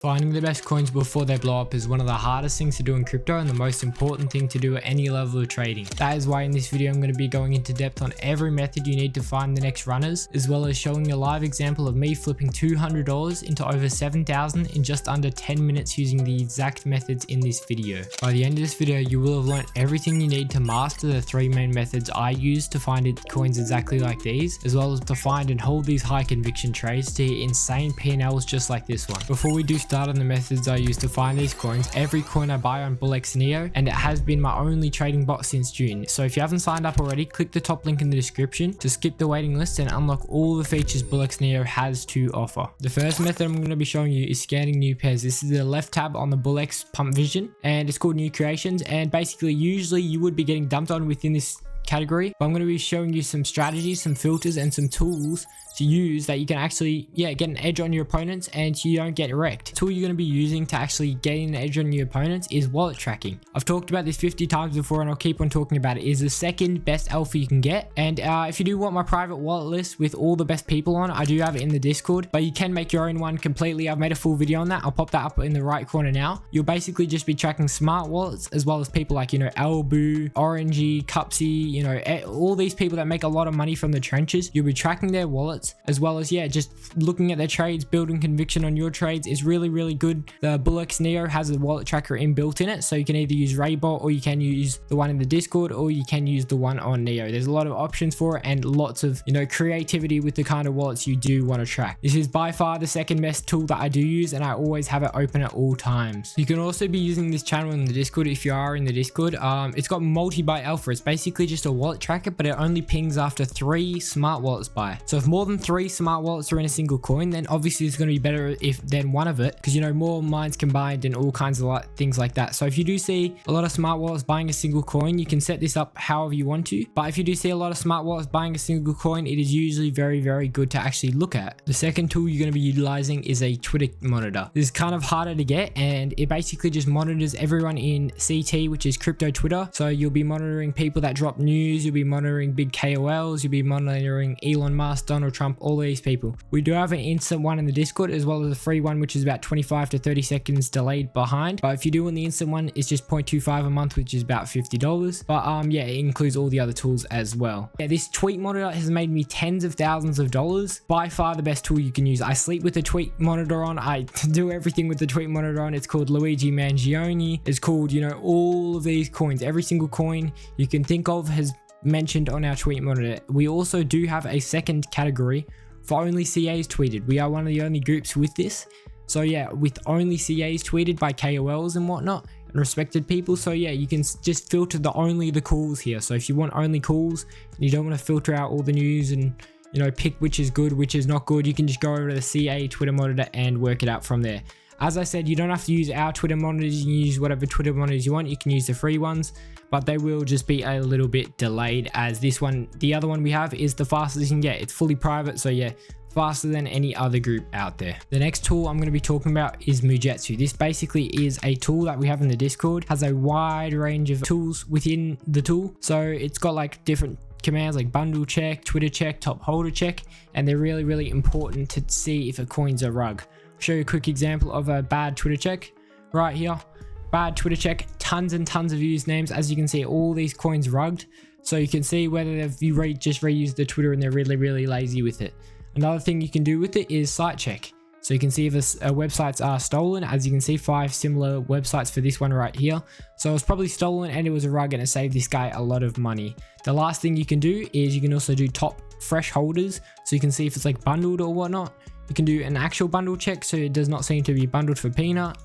Finding the best coins before they blow up is one of the hardest things to do in crypto and the most important thing to do at any level of trading. That is why in this video I'm going to be going into depth on every method you need to find the next runners, as well as showing a live example of me flipping $200 into over 7,000 in just under 10 minutes using the exact methods in this video. By the end of this video you will have learned everything you need to master the three main methods I use to find coins exactly like these, as well as to find and hold these high conviction trades to hit insane P&Ls just like this one. Before we do start on the methods I use to find these coins, every coin I buy on Bullx Neo, and it has been my only trading bot since June. So if you haven't signed up already, click the top link in the description to skip the waiting list and unlock all the features Bullx Neo has to offer. The first method I'm going to be showing you is scanning new pairs. This is the left tab on the Bullx Pump Vision, and it's called New Creations, and basically usually you would be getting dumped on within this category, but I'm going to be showing you some strategies, some filters, and some tools to use that you can actually get an edge on your opponents and you don't get wrecked. The tool you're going to be using to actually gain an edge on your opponents is wallet tracking. I've talked about this 50 times before and I'll keep on talking about it. It is the second best alpha you can get, and if you do want my private wallet list with all the best people on, I do have it in the Discord, but you can make your own one completely. I've made a full video on that. I'll pop that up in the right corner now. You'll basically just be tracking smart wallets as well as people like Elboo, Orangey, Cupsy, all these people that make a lot of money from the trenches. You'll be tracking their wallets as well as just looking at their trades, building conviction on your trades is really good. The Bullx Neo has a wallet tracker inbuilt in it, so you can either use Raybot or you can use the one in the Discord or you can use the one on Neo. There's a lot of options for it and lots of creativity with the kind of wallets you do want to track. This is by far the second best tool that I do use, and I always have it open at all times. You can also be using this channel in the Discord if you are in the Discord. It's got multi-byte alpha. It's basically just a wallet tracker, but it only pings after 3 smart wallets buy. So if more than 3 smart wallets are in a single coin, then obviously it's going to be better than one of it, because more mines combined and all kinds of things like that. So if you do see a lot of smart wallets buying a single coin, you can set this up however you want to, but if you do see a lot of smart wallets buying a single coin, it is usually very good to actually look at. The second tool you're going to be utilizing is a Twitter monitor. This is kind of harder to get, and it basically just monitors everyone in CT, which is crypto Twitter. So you'll be monitoring people that drop news, you'll be monitoring big KOLs, you'll be monitoring Elon Musk, Donald Trump, all these people. We do have an instant one in the Discord as well as a free one, which is about 25 to 30 seconds delayed behind, but if you do want the instant one, it's just 0.25 a month, which is about $50. But it includes all the other tools as well. This tweet monitor has made me tens of thousands of dollars. By far the best tool you can use. I sleep with the tweet monitor on. I do everything with the tweet monitor on. It's called Luigi Mangione. It's called all of these coins. Every single coin you can think of has mentioned on our tweet monitor. We also do have a second category for only CAs tweeted. We are one of the only groups with this. So with only CAs tweeted by KOLs and whatnot and respected people. So you can just filter only the calls here. So if you want only calls and you don't want to filter out all the news and pick which is good, which is not good, you can just go over to the CA Twitter monitor and work it out from there. As I said, you don't have to use our Twitter monitors. You can use whatever Twitter monitors you want. You can use the free ones, but they will just be a little bit delayed, as this one, the other one we have, is the fastest you can get. It's fully private, so faster than any other group out there. The next tool I'm going to be talking about is Mujetsu. This basically is a tool that we have in the Discord. Has a wide range of tools within the tool. So it's got different commands like bundle check, Twitter check, top holder check, and they're really important to see if a coin's a rug. Show you a quick example of a bad Twitter check right here. Bad Twitter check, tons and tons of usernames. As you can see, all these coins rugged, so you can see whether they've just reused the Twitter and they're really lazy with it. Another thing you can do with it is site check, so you can see if websites are stolen. As you can see, 5 similar websites for this one right here. So it was probably stolen and it was a rug, and it saved this guy a lot of money. The last thing you can do is you can also do top fresh holders, so you can see if it's bundled or whatnot. You can do an actual bundle check, so it does not seem to be bundled for peanut.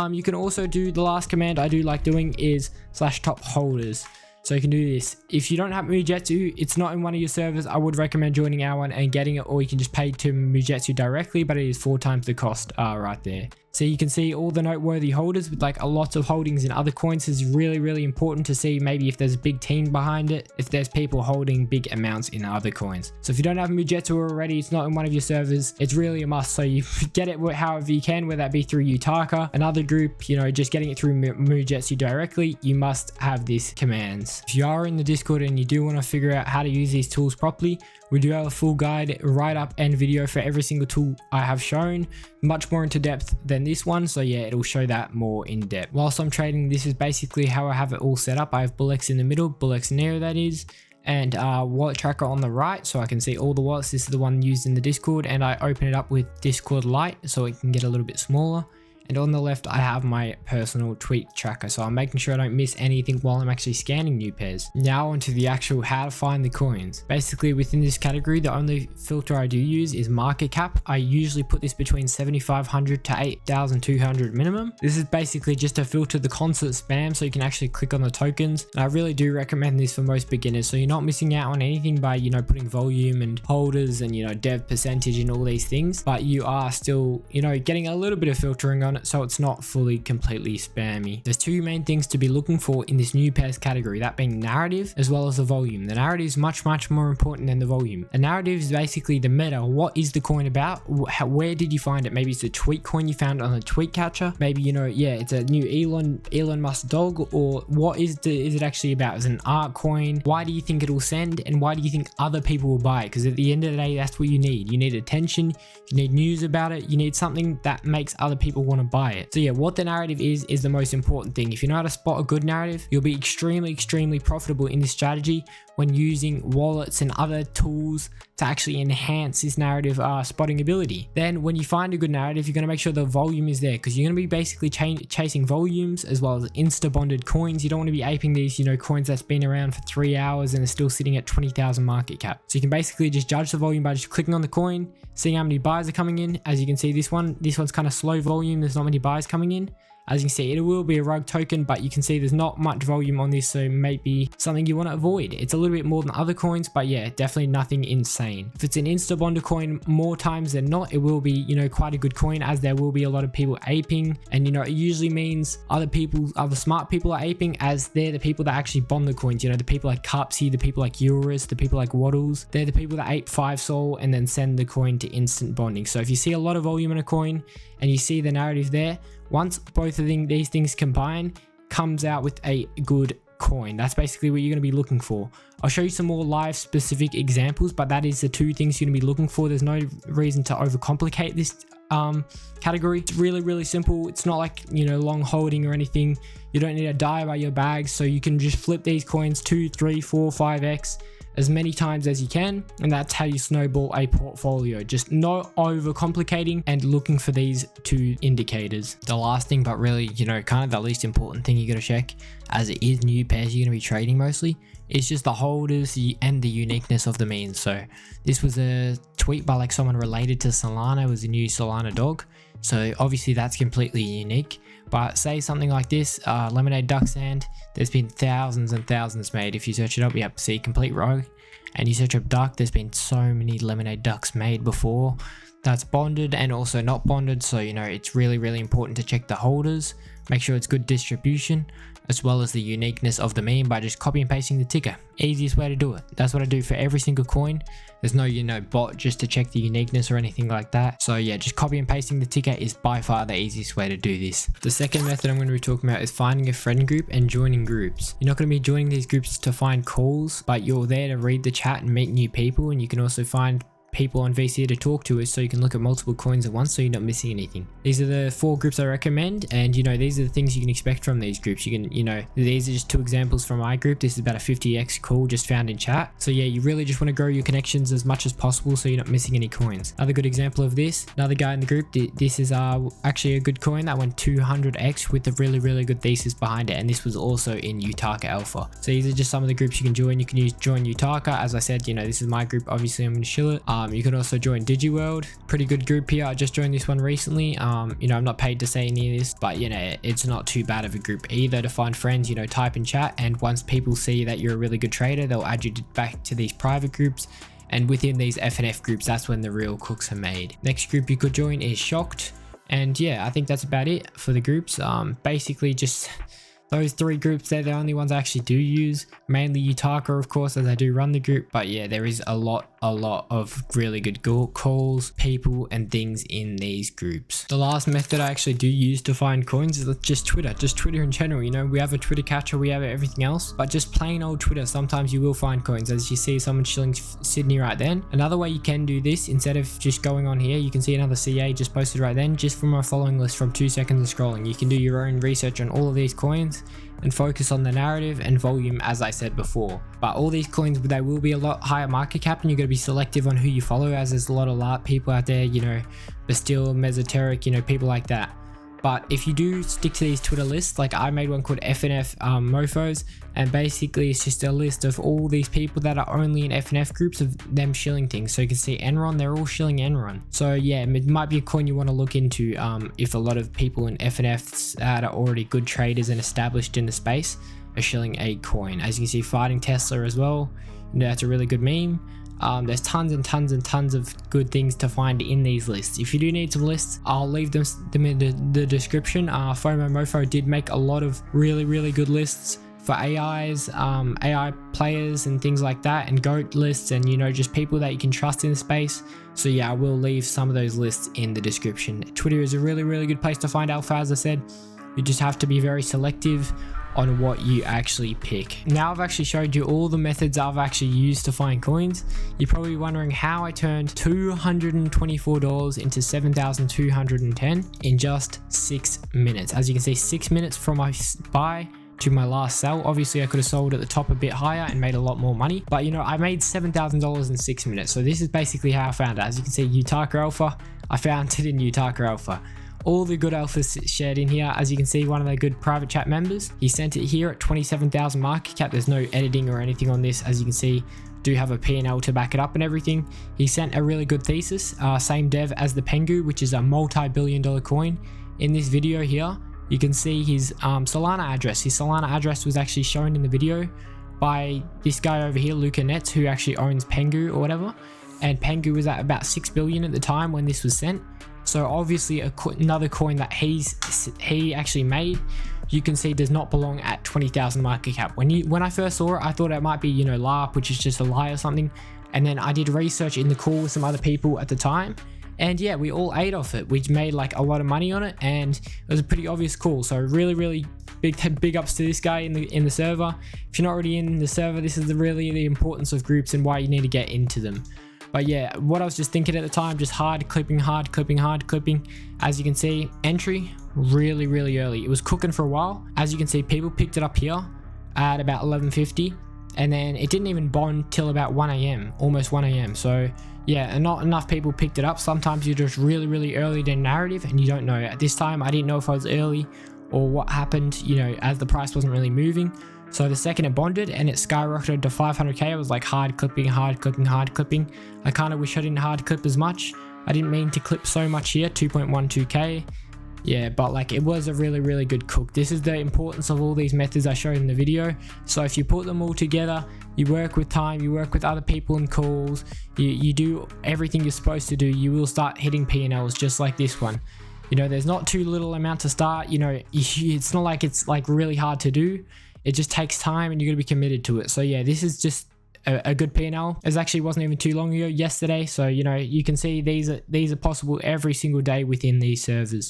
You can also do the last command I do like doing is /top holders. So you can do this. If you don't have Mujetsu, it's not in one of your servers, I would recommend joining our one and getting it, or you can just pay to Mujetsu directly, but it is 4 times the cost right there. So you can see all the noteworthy holders with a lot of holdings in other coins. Is really important to see maybe if there's a big team behind it, if there's people holding big amounts in other coins. So if you don't have Mujetsu already, it's not in one of your servers, it's really a must. So you get it however you can, whether that be through Utaka, another group, just getting it through Mujetsu directly, you must have these commands. If you are in the Discord and you do want to figure out how to use these tools properly, we do have a full guide, write-up and video for every single tool I have shown, much more into depth than than this one, so yeah, it'll show that more in depth. Whilst I'm trading, this is basically how I have it all set up. I have Bullx in the middle, Bullx Nero that is, and wallet tracker on the right, so I can see all the wallets. This is the one used in the Discord, and I open it up with Discord Lite so it can get a little bit smaller. And on the left, I have my personal tweet tracker, so I'm making sure I don't miss anything while I'm actually scanning new pairs. Now onto the actual how to find the coins. Basically, within this category, the only filter I do use is market cap. I usually put this between 7,500 to 8,200 minimum. This is basically just to filter the constant spam so you can actually click on the tokens. And I really do recommend this for most beginners, so you're not missing out on anything by, you know, putting volume and holders and, you know, dev percentage and all these things, but you are still, you know, getting a little bit of filtering on it, so it's not fully completely spammy. There's two main things to be looking for in this new pairs category, that being narrative as well as the volume. The narrative is much more important than the volume. The narrative is basically the meta. What is the coin about? Where did you find it? Maybe it's a tweet coin you found on a tweet catcher. Maybe, you know, yeah, it's a new Elon Musk dog, or what is it actually about? Is it an art coin? Why do you think it will send, and why do you think other people will buy it? Because at the end of the day, that's what you need. You need attention, you need news about it, you need something that makes other people want to buy it. So yeah, what the narrative is the most important thing. If you know how to spot a good narrative, you'll be extremely profitable in this strategy when using wallets and other tools to actually enhance this narrative spotting ability. Then when you find a good narrative, you're going to make sure the volume is there, because you're going to be basically chasing volumes as well as insta bonded coins. You don't want to be aping these, you know, coins that's been around for 3 hours and are still sitting at 20,000 market cap. So you can basically just judge the volume by just clicking on the coin, seeing how many buys are coming in. As you can see, this one's kind of slow volume. There's not many buys coming in. As you can see, it will be a rug token, but you can see there's not much volume on this, so maybe something you want to avoid. It's a little bit more than other coins, but yeah, definitely nothing insane. If it's an insta bonder coin, more times than not, it will be, you know, quite a good coin, as there will be a lot of people aping, and you know, it usually means other smart people are aping, as they're the people that actually bond the coins. You know, the people like Cupsy, the people like Eurus, the people like Waddles, they're the people that ape 5 Sol and then send the coin to instant bonding. So if you see a lot of volume in a coin and you see the narrative there, once both of these things combine, comes out with a good coin. That's basically what you're going to be looking for. I'll show you some more live specific examples, but that is the two things you're going to be looking for. There's no reason to overcomplicate this category. It's really simple. It's not like, you know, long holding or anything. You don't need to die by your bags, so you can just flip these coins 2, 3, 4, 5x as many times as you can, and that's how you snowball a portfolio. Just no overcomplicating and looking for these two indicators. The last thing, but really, you know, kind of the least important thing you got to check, as it is new pairs you're going to be trading mostly, is just the holders and the uniqueness of the memes. So this was a tweet by like someone related to Solana. It was a new Solana dog, so obviously that's completely unique. But say something like this, lemonade duck sand, there's been thousands and thousands made. If you search it up, yep, see complete rogue, and you search up duck, there's been so many lemonade ducks made before. That's bonded and also not bonded, so you know, it's really important to check the holders, make sure it's good distribution, as well as the uniqueness of the meme by just copy and pasting the ticker. Easiest way to do it. That's what I do for every single coin. There's no, you know, bot just to check the uniqueness or anything like that. So yeah, just copy and pasting the ticker is by far the easiest way to do this. The second method I'm going to be talking about is finding a friend group and joining groups. You're not going to be joining these groups to find calls, but you're there to read the chat and meet new people, and you can also find people on VC to talk to us, so you can look at multiple coins at once so you're not missing anything. These are the 4 groups I recommend, and you know, these are the things you can expect from these groups. You can, you know, these are just 2 examples from my group. This is about a 50x call just found in chat. So yeah, you really just want to grow your connections as much as possible so you're not missing any coins. Another good example of this, another guy in the group, this is actually a good coin that went 200x with a really good thesis behind it, and this was also in Utaka Alpha. So these are just some of the groups you can join. You can join Utaka. As I said, you know, this is my group, obviously I'm going to shill it. You can also join DigiWorld, pretty good group here. I just joined this one recently. You know, I'm not paid to say any of this, but you know, it's not too bad of a group either to find friends. You know, type in chat, and once people see that you're a really good trader, they'll add you back to these private groups, and within these FNF groups, that's when the real cooks are made. Next group you could join is Shocked, and yeah, I think that's about it for the groups. Basically just Those 3 groups, they're the only ones I actually do use. Mainly Utaka, of course, as I do run the group. But yeah, there is a lot of really good calls, people, and things in these groups. The last method I actually do use to find coins is just Twitter. Just Twitter in general. You know, we have a Twitter catcher, we have everything else. But just plain old Twitter, sometimes you will find coins. As you see someone shilling Sydney right then. Another way you can do this, instead of just going on here, you can see another CA just posted right then, just from a following list from 2 seconds of scrolling. You can do your own research on all of these coins and focus on the narrative and volume, as I said before. But all these coins, they will be a lot higher market cap, and you got to be selective on who you follow, as there's a lot of LARP people out there, you know, Bastille, Mesoteric, you know, people like that. But if you do stick to these Twitter lists, like I made one called FNF Mofos, and basically it's just a list of all these people that are only in FNF groups of them shilling things. So you can see Enron, they're all shilling Enron. So yeah, it might be a coin you want to look into if a lot of people in FNFs that are already good traders and established in the space are shilling a coin. As you can see, Fighting Tesla as well, you know, that's a really good meme. There's tons and tons of good things to find in these lists. If you do need some lists, I'll leave them in the description. FOMO Mofo did make a lot of really good lists for AIs, AI players and things like that, and GOAT lists, and you know, just people that you can trust in the space. So yeah, I will leave some of those lists in the description. Twitter is a really good place to find alpha, as I said. You just have to be very selective on what you actually pick. Now I've actually showed you all the methods I've actually used to find coins. You're probably wondering how I turned $224 into 7,210 in just 6 minutes. As you can see, 6 minutes from my buy to my last sell. Obviously I could have sold at the top a bit higher and made a lot more money, but you know, I made $7,000 in 6 minutes. So this is basically how I found it. As you can see, Utaka Alpha, I found it in Utaka Alpha. All the good alphas shared in here. As you can see, one of the good private chat members, he sent it here at 27,000 market cap. There's no editing or anything on this. As you can see, do have a P&L to back it up and everything. He sent a really good thesis, same dev as the Pengu, which is a multi-billion-dollar coin. In this video here, you can see his Solana address. His Solana address was actually shown in the video by this guy over here, Luca Nets, who actually owns Pengu or whatever. And Pengu was at about 6 billion at the time when this was sent. So obviously another coin that he actually made, you can see does not belong at 20,000 market cap. When I first saw it, I thought it might be, you know, LARP, which is just a lie or something. And then I did research in the call with some other people at the time, and yeah, we all ate off it. We made like a lot of money on it, and it was a pretty obvious call. So really big ups to this guy in the server. If you're not already in the server, this is really the importance of groups and why you need to get into them. But yeah, what I was just thinking at the time, just hard clipping. As you can see, entry really early. It was cooking for a while. As you can see, people picked it up here at about 11:50, and then it didn't even bond till about 1 a.m, almost 1 a.m. So yeah, and not enough people picked it up. Sometimes you're just really early to narrative and you don't know. At this time, I didn't know if I was early or what happened, you know, as the price wasn't really moving. So the second it bonded and it skyrocketed to 500k, I was like hard clipping. I kind of wish I didn't hard clip as much. I didn't mean to clip so much here, 2.12k. Yeah, but like it was a really good cook. This is the importance of all these methods I showed in the video. So if you put them all together, you work with time, you work with other people in calls, you do everything you're supposed to do, you will start hitting P&Ls just like this one. You know, there's not too little amount to start. You know, it's not like it's like really hard to do. It just takes time and you're going to be committed to it. So yeah, this is just a good P&L. It actually wasn't even too long ago, yesterday. So, you know, you can see these are possible every single day within these servers.